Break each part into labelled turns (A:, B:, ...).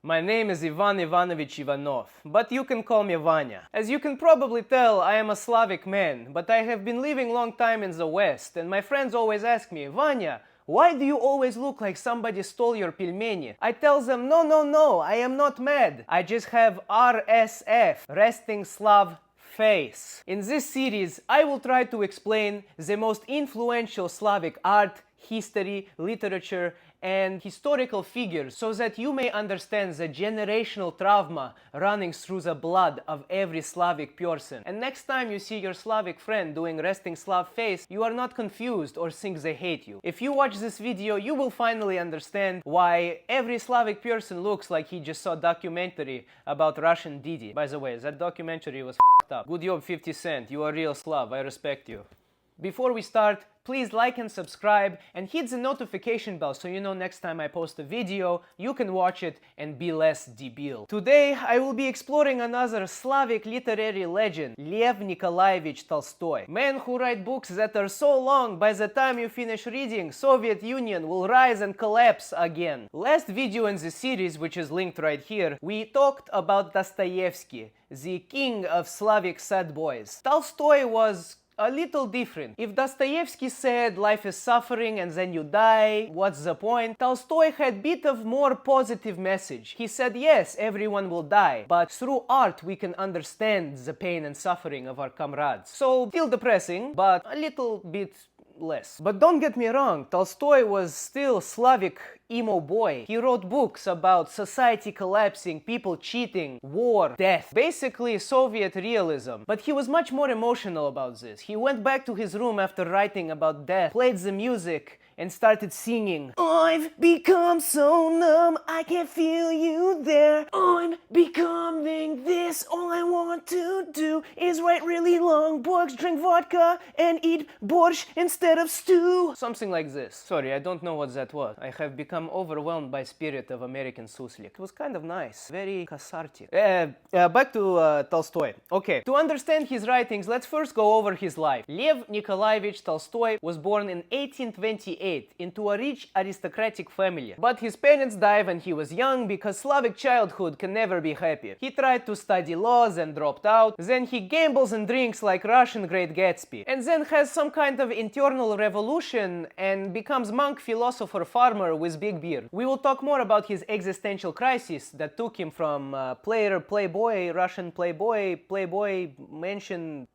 A: My name is Ivan Ivanovich Ivanov, but you can call me Vanya. As you can probably tell, I am a Slavic man, but I have been living long time in the West, and my friends always ask me, Vanya, why do you always look like somebody stole your pelmeni? I tell them, no, I am not mad. I just have RSF, resting Slav face. In this series, I will try to explain the most influential Slavic art, history, literature, and historical figures so that you may understand the generational trauma running through the blood of every Slavic person. And next time you see your Slavic friend doing resting Slav face, you are not confused or think they hate you. If you watch this video, you will finally understand why every Slavic person looks like he just saw a documentary about Russian Didi. By the way, that documentary was f***ed up. Good job, 50 Cent. You are real Slav. I respect you. Before we start, please like and subscribe and hit the notification bell so you know next time I post a video, you can watch it and be less debil. Today I will be exploring another Slavic literary legend, Lev Nikolayevich Tolstoy. Man who write books that are so long, by the time you finish reading, Soviet Union will rise and collapse again. Last video in the series, which is linked right here, we talked about Dostoevsky, the king of Slavic sad boys. Tolstoy was a little different. If Dostoevsky said life is suffering and then you die, what's the point? Tolstoy had bit of more positive message. He said yes, everyone will die, but through art we can understand the pain and suffering of our comrades. So still depressing, but a little bit less. But don't get me wrong, Tolstoy was still Slavic emo boy. He wrote books about society collapsing, people cheating, war, death. Basically Soviet realism. But he was much more emotional about this. He went back to his room after writing about death, played the music, and started singing. I've become so numb, I can't feel you there. I'm becoming this, all I want to do is write really long books, drink vodka, and eat borscht instead of stew. Something like this. Sorry, I don't know what that was. I have become overwhelmed by spirit of American suslik. It was kind of nice, very cathartic. Back to Tolstoy. Okay, to understand his writings, let's first go over his life. Lev Nikolayevich Tolstoy was born in 1828 into a rich aristocratic family. But his parents died when he was young because Slavic childhood can never be happy. He tried to study laws and dropped out. Then he gambles and drinks like Russian Great Gatsby. And then has some kind of internal revolution and becomes monk, philosopher, farmer with big beard. We will talk more about his existential crisis that took him from player, playboy, Russian playboy, mention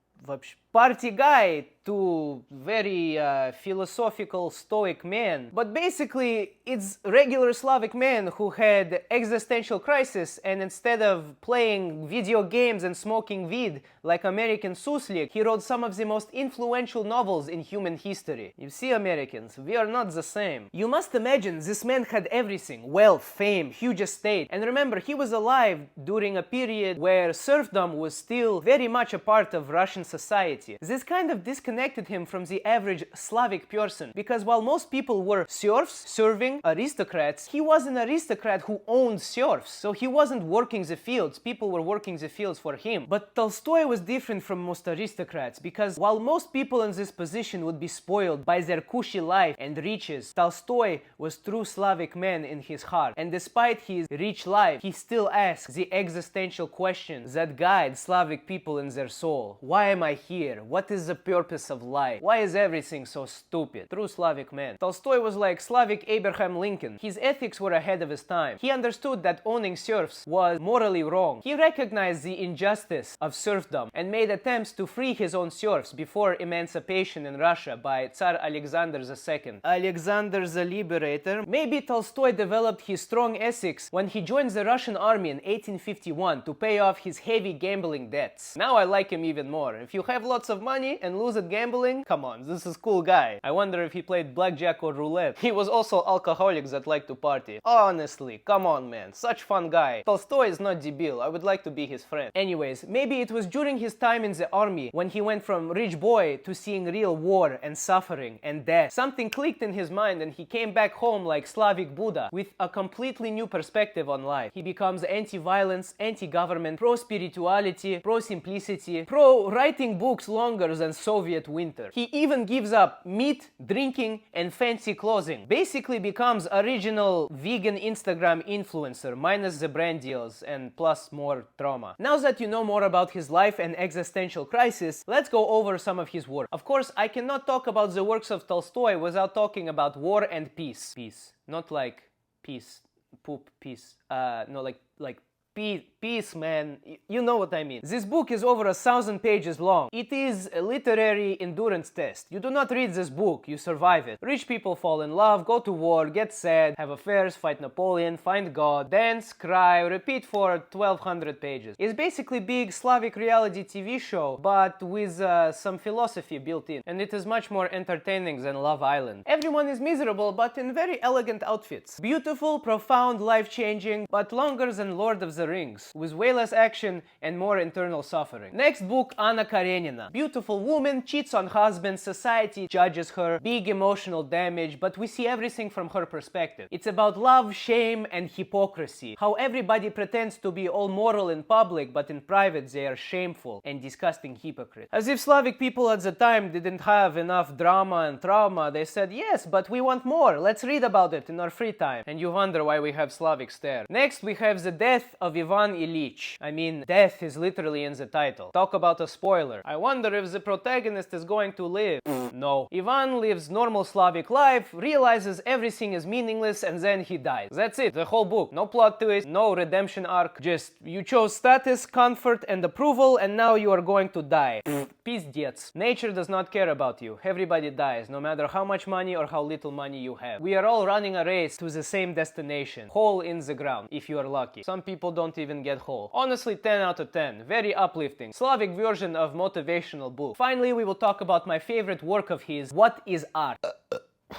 A: party guy to very philosophical stoic man. But basically it's regular Slavic man who had existential crisis, and instead of playing video games and smoking weed like American suslik, he wrote some of the most influential novels in human history. You see, Americans, we are not the same. You must imagine this man had everything: wealth, fame, huge estate. And remember, he was alive during a period where serfdom was still very much a part of Russian society. This kind of disconnected him from the average Slavic person, because while most people were serfs, serving aristocrats, he was an aristocrat who owned serfs. So he wasn't working the fields, people were working the fields for him. But Tolstoy was different from most aristocrats, because while most people in this position would be spoiled by their cushy life and riches, Tolstoy was true Slavic man in his heart. And despite his rich life, he still asks the existential questions that guide Slavic people in their soul. Why am I here? What is the purpose of life? Why is everything so stupid? True Slavic man. Tolstoy was like Slavic Abraham Lincoln. His ethics were ahead of his time. He understood that owning serfs was morally wrong. He recognized the injustice of serfdom and made attempts to free his own serfs before emancipation in Russia by Tsar Alexander II. Alexander the Liberator. Maybe Tolstoy developed his strong ethics when he joined the Russian army in 1851 to pay off his heavy gambling debts. Now I like him even more. If you have lots of money and lose at gambling, come on, this is cool guy. I wonder if he played blackjack or roulette. He was also alcoholic that liked to party. Honestly, come on man, such fun guy. Tolstoy is not debil, I would like to be his friend. Anyways, maybe it was during his time in the army when he went from rich boy to seeing real war and suffering and death. Something clicked in his mind and he came back home like Slavic Buddha with a completely new perspective on life. He becomes anti-violence, anti-government, pro-spirituality, pro-simplicity, pro-writing books books longer than Soviet winter. He even gives up meat, drinking, and fancy clothing. Basically becomes original vegan Instagram influencer, minus the brand deals and plus more trauma. Now that you know more about his life and existential crisis, let's go over some of his work. Of course, I cannot talk about the works of Tolstoy without talking about war and peace. Peace. Not like peace. Poop, peace. No, like peace, man. You know what I mean. This book is over 1,000 pages long. It is a literary endurance test. You do not read this book, you survive it. Rich people fall in love, go to war, get sad, have affairs, fight Napoleon, find God, dance, cry, repeat for 1,200 pages. It's basically big Slavic reality TV show, but with some philosophy built in. And it is much more entertaining than Love Island. Everyone is miserable, but in very elegant outfits. Beautiful, profound, life-changing, but longer than Lord of the Rings, with way less action and more internal suffering. Next book, Anna Karenina. Beautiful woman, cheats on husband, society judges her, big emotional damage, but we see everything from her perspective. It's about love, shame, and hypocrisy. How everybody pretends to be all moral in public, but in private they are shameful and disgusting hypocrites. As if Slavic people at the time didn't have enough drama and trauma, they said, yes, but we want more, let's read about it in our free time. And you wonder why we have Slavic stare. Next we have the death of Ivan Ilych. I mean, death is literally in the title. Talk about a spoiler. I wonder if the protagonist is going to live. No. Ivan lives normal Slavic life, realizes everything is meaningless, and then he dies. That's it, the whole book. No plot twist, no redemption arc. Just, you chose status, comfort, and approval, and now you are going to die. Pizdец. Nature does not care about you. Everybody dies, no matter how much money or how little money you have. We are all running a race to the same destination. Hole in the ground, if you are lucky. Some people don't even get whole. Honestly, 10 out of 10. Very uplifting. Slavic version of motivational book. Finally, we will talk about my favorite work of his, What is Art?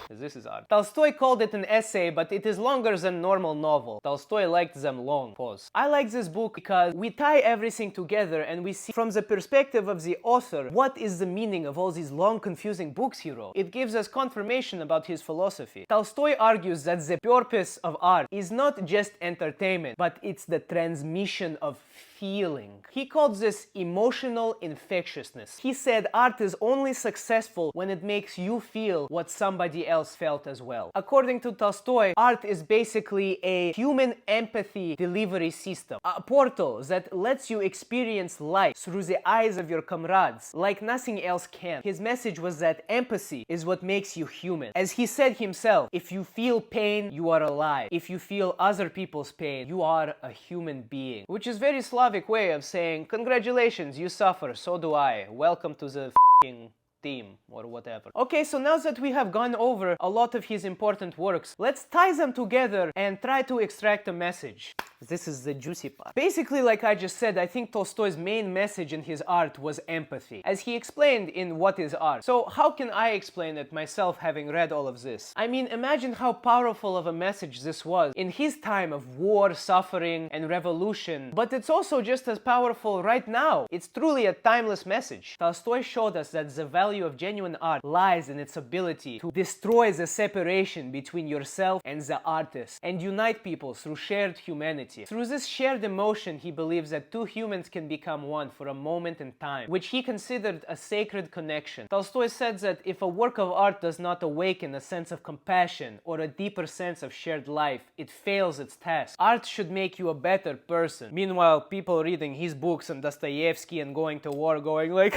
A: This is art. Tolstoy called it an essay, but it is longer than normal novel. Tolstoy liked them long. Pause. I like this book because we tie everything together and we see from the perspective of the author what is the meaning of all these long confusing books he wrote. It gives us confirmation about his philosophy. Tolstoy argues that the purpose of art is not just entertainment, but it's the transmission of feeling. He called this emotional infectiousness. He said art is only successful when it makes you feel what somebody else felt as well. According to Tolstoy, art is basically a human empathy delivery system. A portal that lets you experience life through the eyes of your comrades like nothing else can. His message was that empathy is what makes you human. As he said himself, if you feel pain, you are alive. If you feel other people's pain, you are a human being. Which is very Slavic way of saying, congratulations, you suffer, so do I. Welcome to the f***ing team, or whatever. Okay, so now that we have gone over a lot of his important works, let's tie them together and try to extract a message. This is the juicy part. Basically, like I just said, I think Tolstoy's main message in his art was empathy, as he explained in What is Art. So how can I explain it myself, having read all of this? I mean, imagine how powerful of a message this was in his time of war, suffering, and revolution. But it's also just as powerful right now. It's truly a timeless message. Tolstoy showed us that the value of genuine art lies in its ability to destroy the separation between yourself and the artist, and unite people through shared humanity. Through this shared emotion, he believes that two humans can become one for a moment in time, which he considered a sacred connection. Tolstoy said that if a work of art does not awaken a sense of compassion or a deeper sense of shared life, it fails its task. Art should make you a better person. Meanwhile, people reading his books and Dostoevsky and going to war going like,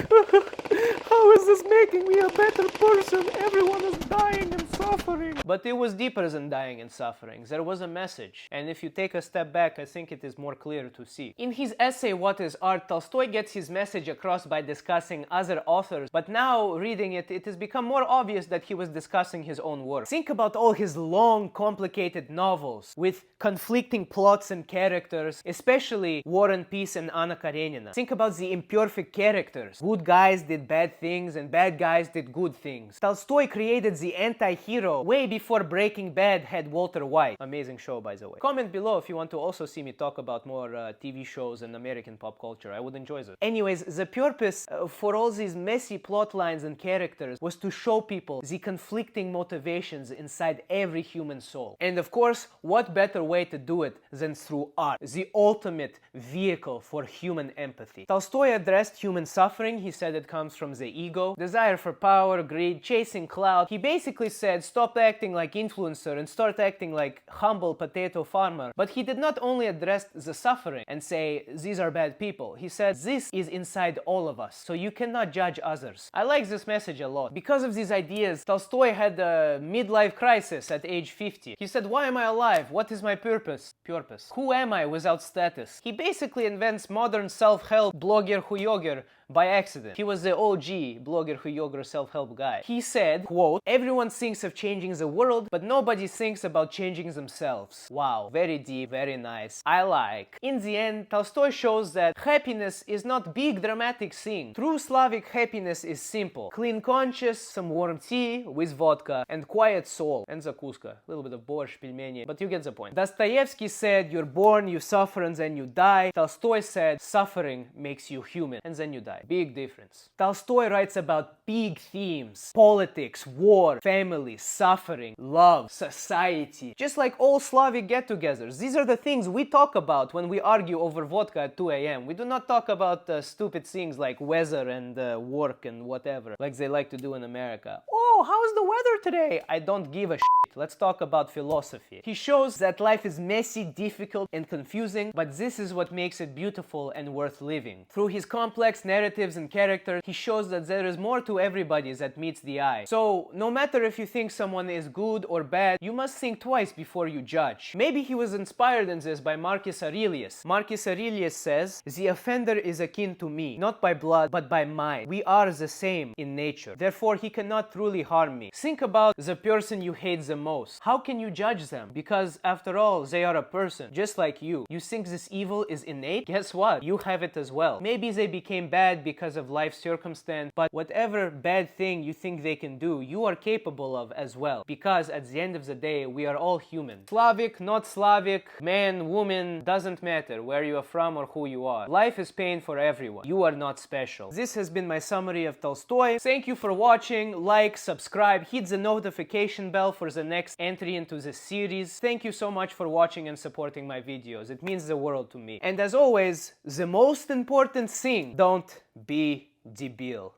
A: how is this making me a better person? Everyone is dying and suffering. But it was deeper than dying and suffering. There was a message. And if you take a step back, I think it is more clear to see. In his essay, What is Art, Tolstoy gets his message across by discussing other authors. But now, reading it, it has become more obvious that he was discussing his own work. Think about all his long, complicated novels with conflicting plots and characters, especially War and Peace and Anna Karenina. Think about the imperfect characters. Good guys did bad things and bad guys did good things. Tolstoy created the anti-hero hero way before Breaking Bad had Walter White. Amazing show, by the way. Comment below if you want to also see me talk about more TV shows and American pop culture. I would enjoy it. Anyways, the purpose for all these messy plot lines and characters was to show people the conflicting motivations inside every human soul. And of course, what better way to do it than through art, the ultimate vehicle for human empathy. Tolstoy addressed human suffering. He said it comes from the ego, desire for power, greed, chasing clout. He basically said stop acting like influencer and start acting like humble potato farmer. But he did not only address the suffering and say these are bad people. He said this is inside all of us, so you cannot judge others. I like this message a lot. Because of these ideas, Tolstoy had a midlife crisis at age 50. He said, why am I alive? What is my purpose? Who am I without status? He basically invents modern self-help blogger huyoger by accident. He was the OG blogger huyoger self-help guy. He said, quote, everyone thinks of changing the world, but nobody thinks about changing themselves. Wow, very deep, very nice. I like. In the end, Tolstoy shows that happiness is not big dramatic thing. True Slavic happiness is simple. Clean conscience, some warm tea with vodka, and quiet soul. And zakuska. A little bit of borscht, pelmeni, but you get the point. Dostoevsky said, you're born, you suffer, and then you die. Tolstoy said, suffering makes you human, and then you die. Big difference. Tolstoy writes about big themes: politics, war, family, suffering, love, society. Just like all Slavic get-togethers. These are the things we talk about when we argue over vodka at 2 a.m. We do not talk about stupid things like weather and work and whatever, like they like to do in America. Oh, how's the weather today? I don't give a shit. Let's talk about philosophy. He shows that life is messy, difficult, and confusing, but this is what makes it beautiful and worth living. Through his complex narratives and characters, he shows that there is more to everybody that meets the eye. So, no matter if you think someone is good or bad, you must think twice before you judge. Maybe he was inspired in this by Marcus Aurelius. Marcus Aurelius says, the offender is akin to me, not by blood, but by mind. We are the same in nature. Therefore, he cannot truly harm me. Think about the person you hate the most. How can you judge them? Because after all, they are a person, just like you. You think this evil is innate? Guess what? You have it as well. Maybe they became bad because of life circumstance, but whatever bad thing you think they can do, you are capable of as well. Because at the end of the day, we are all human. Slavic, not Slavic, man, woman, doesn't matter where you are from or who you are. Life is pain for everyone. You are not special. This has been my summary of Tolstoy. Thank you for watching. Like, subscribe, hit the notification bell for the next entry into the series. Thank you so much for watching and supporting my videos. It means the world to me. And as always, the most important thing, don't be debil.